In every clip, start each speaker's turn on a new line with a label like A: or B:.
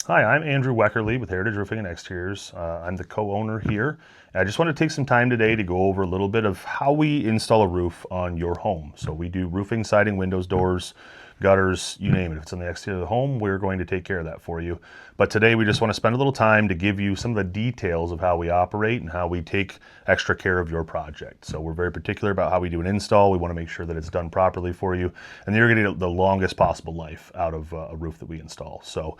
A: Hi, I'm Andrew Weckerly with Heritage Roofing and Exteriors. I'm the co-owner here. I just want to take some time today to go over a little bit of how we install a roof on your home. So we do roofing, siding, windows, doors, gutters, you name it. If it's on the exterior of the home, we're going to take care of that for you. But today we just want to spend a little time to give you some of the details of how we operate and how we take extra care of your project. So we're very particular about how we do an install. We want to make sure that it's done properly for you, and you're going to get the longest possible life out of a roof that we install. So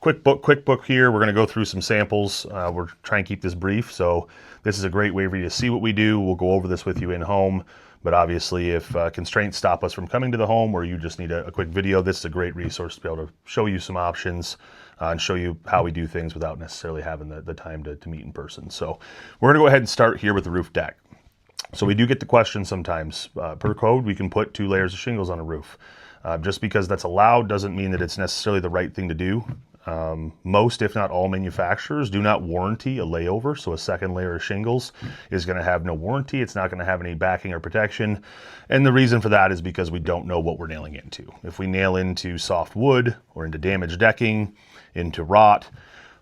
A: quick book here. We're going to go through some samples. We're trying to keep this brief. So this is a great way for you to see what we do. We'll go over this with you in home. But obviously, if constraints stop us from coming to the home, or you just need a quick video, this is a great resource to be able to show you some options and show you how we do things without necessarily having the time to meet in person. So we're going to go ahead and start here with the roof deck. So we do get the question sometimes. Per code, we can put 2 layers of shingles on a roof. Just because that's allowed doesn't mean that it's necessarily the right thing to do. Most, if not all, manufacturers do not warranty a layover, so a second layer of shingles is going to have no warranty. It's not going to have any backing or protection, and the reason for that is because we don't know what we're nailing into. If we nail into soft wood or into damaged decking, into rot,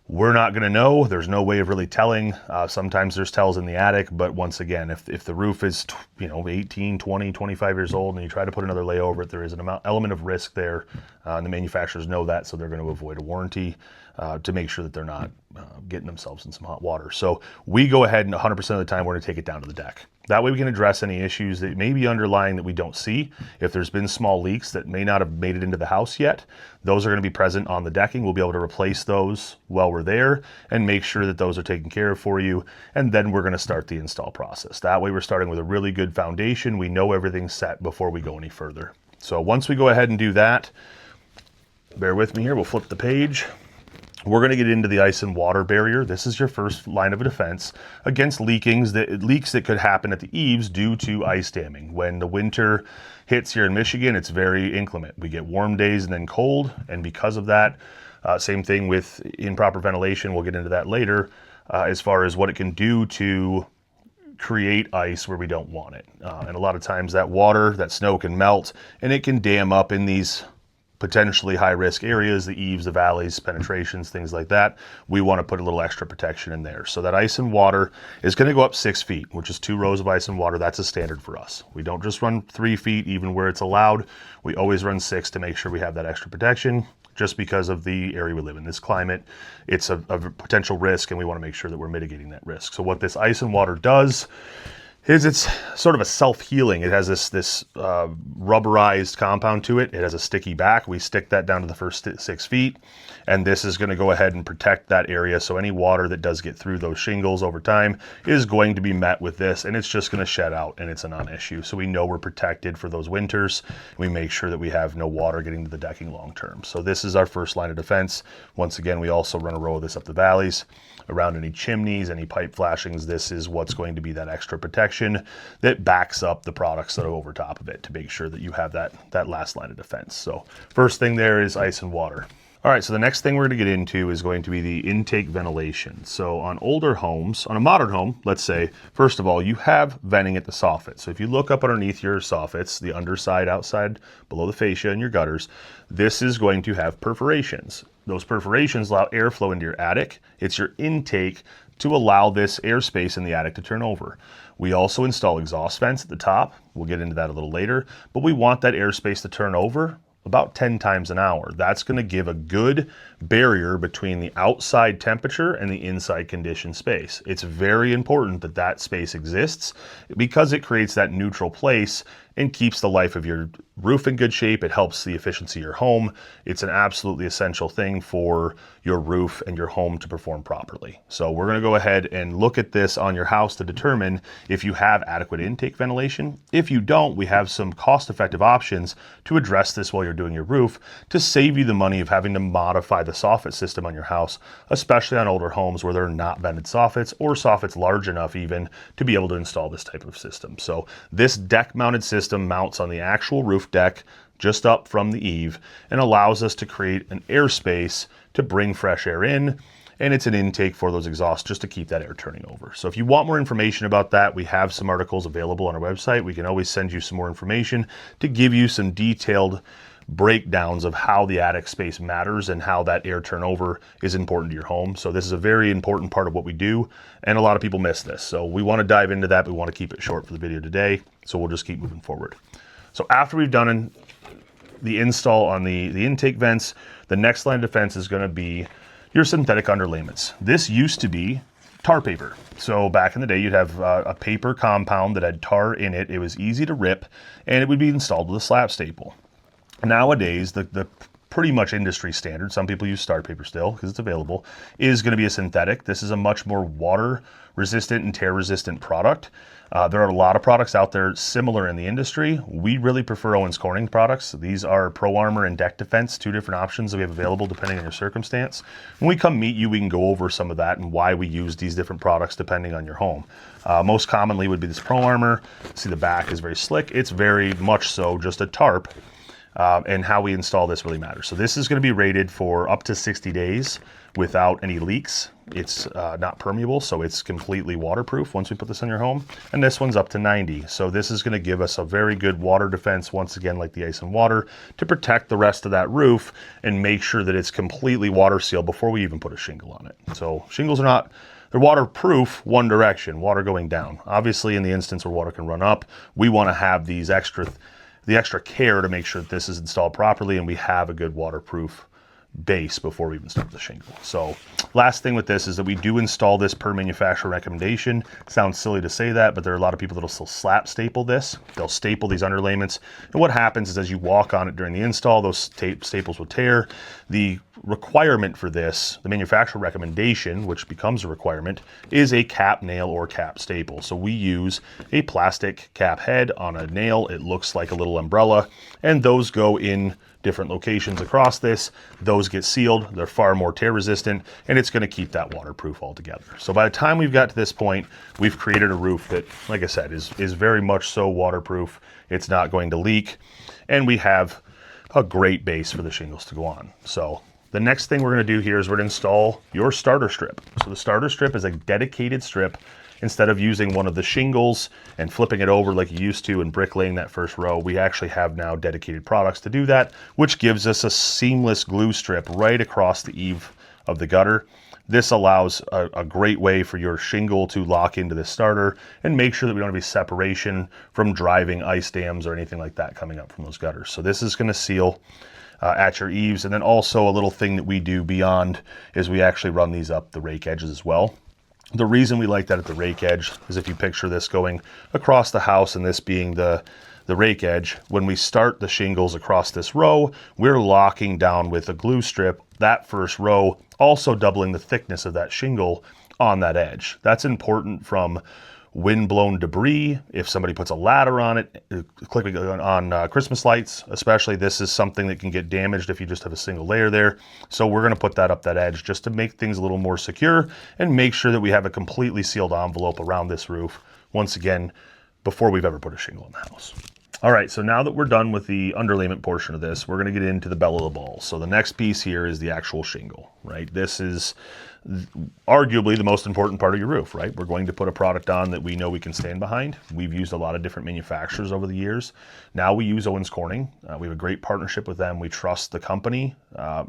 A: we're not going to know. There's no way of really telling. Sometimes there's tells in the attic, but once again, if the roof is 18, 20, 25 years old and you try to put another layer over it, there is an element of risk there, and the manufacturers know that, so they're going to avoid a warranty to make sure that they're not getting themselves in some hot water. So we go ahead and 100% of the time we're going to take it down to the deck. That way we can address any issues that may be underlying that we don't see. If there's been small leaks that may not have made it into the house yet, those are going to be present on the decking. We'll be able to replace those while we're there and make sure that those are taken care of for you. And then we're going to start the install process. That way we're starting with a really good foundation. We know everything's set before we go any further. So once we go ahead and do that, bear with me here, we'll flip the page. We're going to get into the ice and water barrier. This is your first line of defense against leaks that could happen at the eaves due to ice damming. When the winter hits here in Michigan, it's very inclement. We get warm days and then cold, and because of that, same thing with improper ventilation. We'll get into that later as far as what it can do to create ice where we don't want it. And a lot of times that snow can melt and it can dam up in these potentially high-risk areas, the eaves, the valleys, penetrations, things like that. We want to put a little extra protection in there. So that ice and water is going to go up 6 feet, which is 2 rows of ice and water. That's a standard for us. We don't just run 3 feet, even where it's allowed. We always run 6 to make sure we have that extra protection, just because of the area we live in. This climate, it's a potential risk, and we want to make sure that we're mitigating that risk. So what this ice and water does is it's sort of a self-healing. It has this rubberized compound to it. It has a sticky back. We stick that down to the first 6 feet, and this is going to go ahead and protect that area. So any water that does get through those shingles over time is going to be met with this, and it's just going to shed out, and it's a non-issue. So we know we're protected for those winters. We make sure that we have no water getting to the decking long-term. So this is our first line of defense. Once again, we also run a row of this up the valleys, around any chimneys, any pipe flashings. This is what's going to be that extra protection that backs up the products that are over top of it to make sure that you have that last line of defense. So first thing there is ice and water. All right, so the next thing we're going to get into is going to be the intake ventilation. So on older homes, on a modern home, let's say, first of all, you have venting at the soffit. So if you look up underneath your soffits, the underside, outside, below the fascia and your gutters, this is going to have perforations. Those perforations allow airflow into your attic. It's your intake to allow this airspace in the attic to turn over. We also install exhaust vents at the top. We'll get into that a little later, but we want that airspace to turn over about 10 times an hour. That's going to give a good barrier between the outside temperature and the inside conditioned space. It's very important that that space exists because it creates that neutral place and keeps the life of your roof in good shape. It helps the efficiency of your home. It's an absolutely essential thing for your roof and your home to perform properly. So we're going to go ahead and look at this on your house to determine if you have adequate intake ventilation. If you don't, we have some cost-effective options to address this while you're doing your roof to save you the money of having to modify the soffit system on your house, especially on older homes where there are not vented soffits or soffits large enough even to be able to install this type of system. So this deck-mounted system mounts on the actual roof deck just up from the eave and allows us to create an airspace to bring fresh air in, and it's an intake for those exhausts just to keep that air turning over. So if you want more information about that, we have some articles available on our website. We can always send you some more information to give you some detailed breakdowns of how the attic space matters and how that air turnover is important to your home. So this is a very important part of what we do, and a lot of people miss this. So we want to dive into that, but we want to keep it short for the video today. So we'll just keep moving forward. So after we've done the install on the intake vents, the next line of defense is going to be your synthetic underlayments. This used to be tar paper. So back in the day, you'd have a paper compound that had tar in it. It was easy to rip, and it would be installed with a slab staple. Nowadays, the pretty much industry standard, some people use star paper still because it's available, is going to be a synthetic. This is a much more water resistant and tear resistant product. There are a lot of products out there similar in the industry. We really prefer Owens Corning products. These are Pro Armor and Deck Defense, two different options that we have available depending on your circumstance. When we come meet you, we can go over some of that and why we use these different products depending on your home. Most commonly would be this Pro Armor. See, the back is very slick. It's very much so just a tarp. And how we install this really matters. So this is going to be rated for up to 60 days without any leaks. It's not permeable, so it's completely waterproof once we put this on your home. And this one's up to 90. So this is going to give us a very good water defense, once again, like the ice and water, to protect the rest of that roof and make sure that it's completely water sealed before we even put a shingle on it. So shingles are not, they're waterproof one direction, water going down. Obviously, in the instance where water can run up, we want to have the extra care to make sure that this is installed properly and we have a good waterproof base before we even start the shingle. So last thing with this is that we do install this per manufacturer recommendation. Sounds silly to say that, but there are a lot of people that'll still slap staple this. They'll staple these underlayments. And what happens is as you walk on it during the install, those staples will tear. The requirement for this, the manufacturer recommendation, which becomes a requirement, is a cap nail or cap staple. So we use a plastic cap head on a nail. It looks like a little umbrella, and those go in different locations across this. Those get sealed. They're far more tear resistant, and it's going to keep that waterproof altogether. So by the time we've got to this point, we've created a roof that, like I said, is very much so waterproof. It's not going to leak, and we have a great base for the shingles to go on. So the next thing we're going to do here is we're going to install your starter strip. So the starter strip is a dedicated strip. Instead of using one of the shingles and flipping it over like you used to and bricklaying that first row, we actually have now dedicated products to do that, which gives us a seamless glue strip right across the eave of the gutter. This allows a great way for your shingle to lock into the starter and make sure that we don't have any separation from driving ice dams or anything like that coming up from those gutters. So this is going to seal at your eaves. And then also a little thing that we do beyond is we actually run these up the rake edges as well. The reason we like that at the rake edge is if you picture this going across the house and this being the rake edge, when we start the shingles across this row, we're locking down with a glue strip that first row, also doubling the thickness of that shingle on that edge. That's important from wind-blown debris. If somebody puts a ladder on it, clipping on Christmas lights, especially, this is something that can get damaged if you just have a single layer there. So we're going to put that up that edge just to make things a little more secure and make sure that we have a completely sealed envelope around this roof, once again, before we've ever put a shingle in the house. All right, so now that we're done with the underlayment portion of this, we're going to get into the belle of the ball. So the next piece here is the actual shingle, right? This is arguably the most important part of your roof, right? We're going to put a product on that we know we can stand behind. We've used a lot of different manufacturers over the years. Now we use Owens Corning. We have a great partnership with them. We trust the company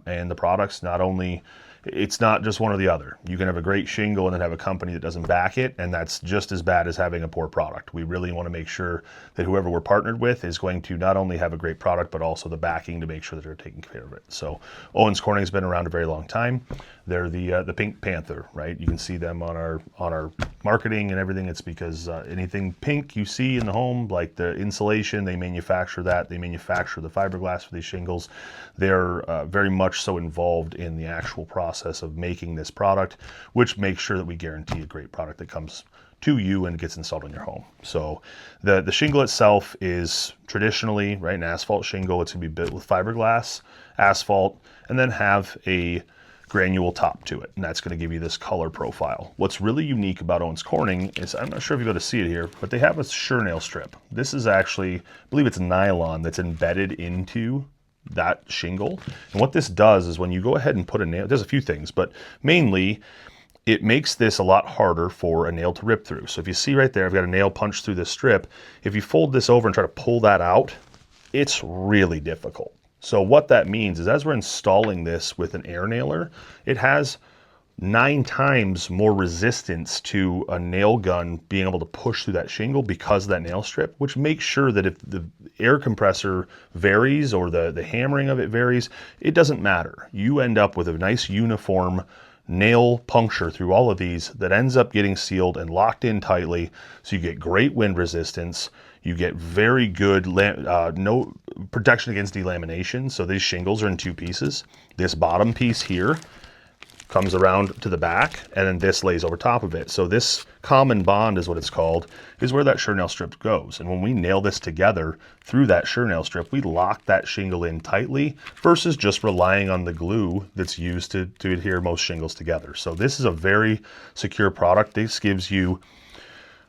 A: and the products. Not only, it's not just one or the other. You can have a great shingle and then have a company that doesn't back it, and that's just as bad as having a poor product. We really want to make sure that whoever we're partnered with is going to not only have a great product, but also the backing to make sure that they're taking care of it. So Owens Corning has been around a very long time. They're the Pink Panther, right? You can see them on our marketing and everything. It's because anything pink you see in the home, like the insulation, they manufacture that. They manufacture the fiberglass for these shingles. They're very much so involved in the actual process of making this product, which makes sure that we guarantee a great product that comes to you and gets installed in your home. So the shingle itself is traditionally, right, an asphalt shingle. It's gonna be built with fiberglass, asphalt, and then have a granule top to it, and that's going to give you this color profile. What's really unique about Owens Corning is, I'm not sure if you're going to see it here, but they have a SureNail strip. This is actually, I believe it's nylon that's embedded into that shingle. And what this does is when you go ahead and put a nail, there's a few things, but mainly it makes this a lot harder for a nail to rip through. So if you see right there, I've got a nail punched through this strip. If you fold this over and try to pull that out, it's really difficult. So what that means is as we're installing this with an air nailer, it has 9 times more resistance to a nail gun being able to push through that shingle because of that nail strip, which makes sure that if the air compressor varies or the hammering of it varies, it doesn't matter. You end up with a nice uniform nail puncture through all of these that ends up getting sealed and locked in tightly, so you get great wind resistance. You get very good no protection against delamination. So these shingles are in 2 pieces. This bottom piece here comes around to the back, and then this lays over top of it. So this common bond is what it's called, is where that sure nail strip goes. And when we nail this together through that sure nail strip, we lock that shingle in tightly versus just relying on the glue that's used to adhere most shingles together. So this is a very secure product. This gives you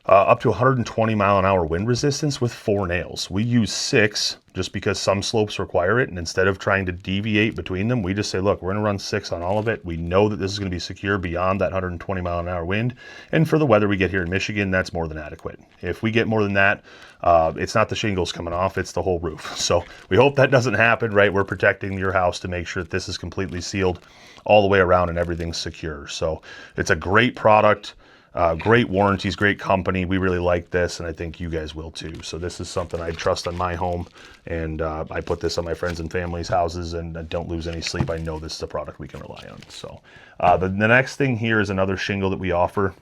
A: up to 120 mile an hour wind resistance with 4 nails. We use 6 just because some slopes require it. And instead of trying to deviate between them, we just say, look, we're gonna run 6 on all of it. We know that this is gonna be secure beyond that 120 mile an hour wind. And for the weather we get here in Michigan, that's more than adequate. If we get more than that, it's not the shingles coming off, it's the whole roof. So we hope that doesn't happen, right? We're protecting your house to make sure that this is completely sealed all the way around and everything's secure. So it's a great product. Great warranties, great company. We really like this, and I think you guys will too. So this is something I trust on my home, and I put this on my friends and family's houses, and I don't lose any sleep. I know this is a product we can rely on. So the next thing here is another shingle that we offer.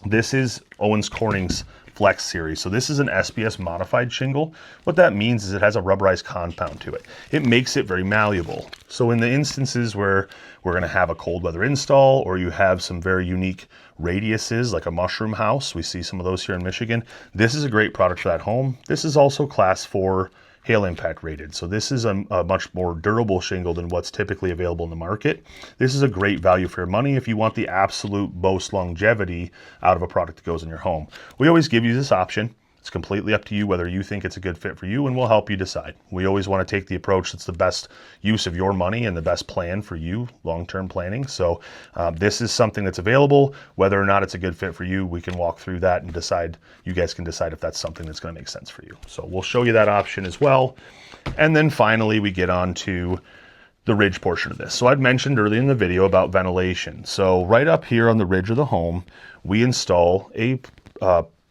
A: This is Owens Corning's Flex series. So this is an SPS modified shingle. What that means is it has a rubberized compound to it. It makes it very malleable. So in the instances where we're going to have a cold weather install, or you have some very unique radiuses like a mushroom house, we see some of those here in Michigan, this is a great product for that home. This is also class 4 hail impact rated. So this is a much more durable shingle than what's typically available in the market. This is a great value for your money if you want the absolute most longevity out of a product that goes in your home. We always give you this option. It's completely up to you whether you think it's a good fit for you, and we'll help you decide. We always want to take the approach that's the best use of your money and the best plan for you, long-term planning. So this is something that's available. Whether or not it's a good fit for you, we can walk through that and decide. You guys can decide if that's something that's going to make sense for you. So we'll show you that option as well. And then finally, we get on to the ridge portion of this. So I'd mentioned earlier in the video about ventilation. So right up here on the ridge of the home, we install a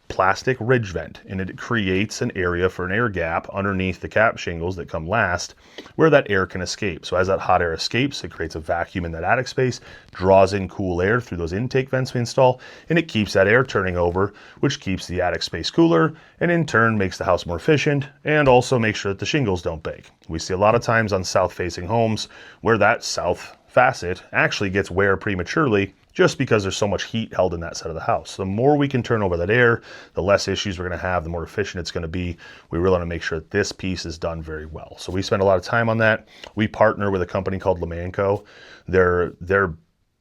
A: plastic ridge vent, and it creates an area for an air gap underneath the cap shingles that come last where that air can escape. So as that hot air escapes, it creates a vacuum in that attic space, draws in cool air through those intake vents we install, and it keeps that air turning over, which keeps the attic space cooler, and in turn makes the house more efficient and also makes sure that the shingles don't bake. We see a lot of times on south facing homes where that south facet actually gets wear prematurely just because there's so much heat held in that side of the house. The more we can turn over that air, the less issues we're gonna have, the more efficient it's gonna be. We really wanna make sure that this piece is done very well. So we spend a lot of time on that. We partner with a company called Lamanco. Their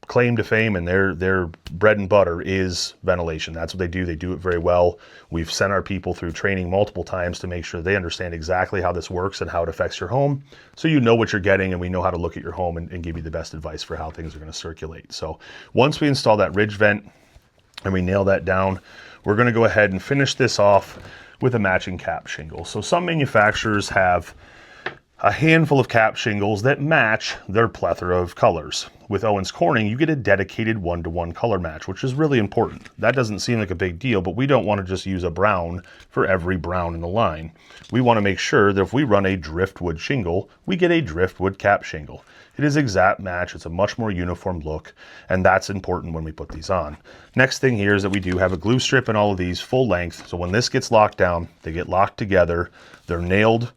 A: claim to fame and their bread and butter is ventilation. That's what they do. They do it very well. We've sent our people through training multiple times to make sure they understand exactly how this works and how it affects your home. So you know what you're getting, and we know how to look at your home and give you the best advice for how things are going to circulate. So once we install that ridge vent and we nail that down, we're going to go ahead and finish this off with a matching cap shingle. So some manufacturers have a handful of cap shingles that match their plethora of colors. With Owens Corning, you get a dedicated 1-to-1 color match, which is really important. That doesn't seem like a big deal, but we don't want to just use a brown for every brown in the line. We want to make sure that if we run a driftwood shingle, we get a driftwood cap shingle. It is exact match. It's a much more uniform look, and that's important when we put these on. Next thing here is that we do have a glue strip in all of these full length. So when this gets locked down, they get locked together. They're nailed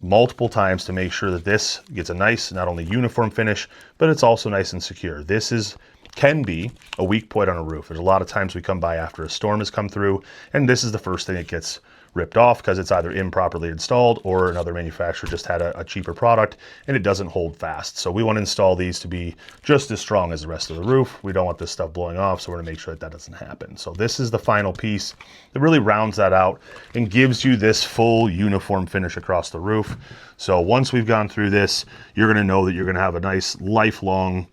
A: multiple times to make sure that this gets a nice, not only uniform finish, but it's also nice and secure. This can be a weak point on a roof. There's a lot of times we come by after a storm has come through, and this is the first thing that gets ripped off because it's either improperly installed or another manufacturer just had a cheaper product and it doesn't hold fast. So we want to install these to be just as strong as the rest of the roof. We don't want this stuff blowing off, so we're gonna make sure that that doesn't happen. So this is the final piece that really rounds that out and gives you this full uniform finish across the roof. So once we've gone through this, you're gonna know that you're gonna have a nice lifelong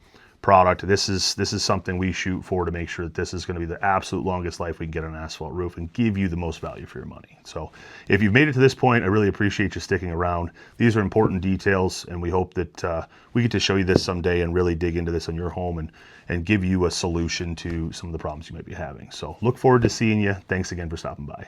A: product. This is something we shoot for to make sure that this is going to be the absolute longest life we can get on an asphalt roof and give you the most value for your money. So if you've made it to this point, I really appreciate you sticking around. These are important details, and we hope that we get to show you this someday and really dig into this in your home and give you a solution to some of the problems you might be having. So look forward to seeing you. Thanks again for stopping by.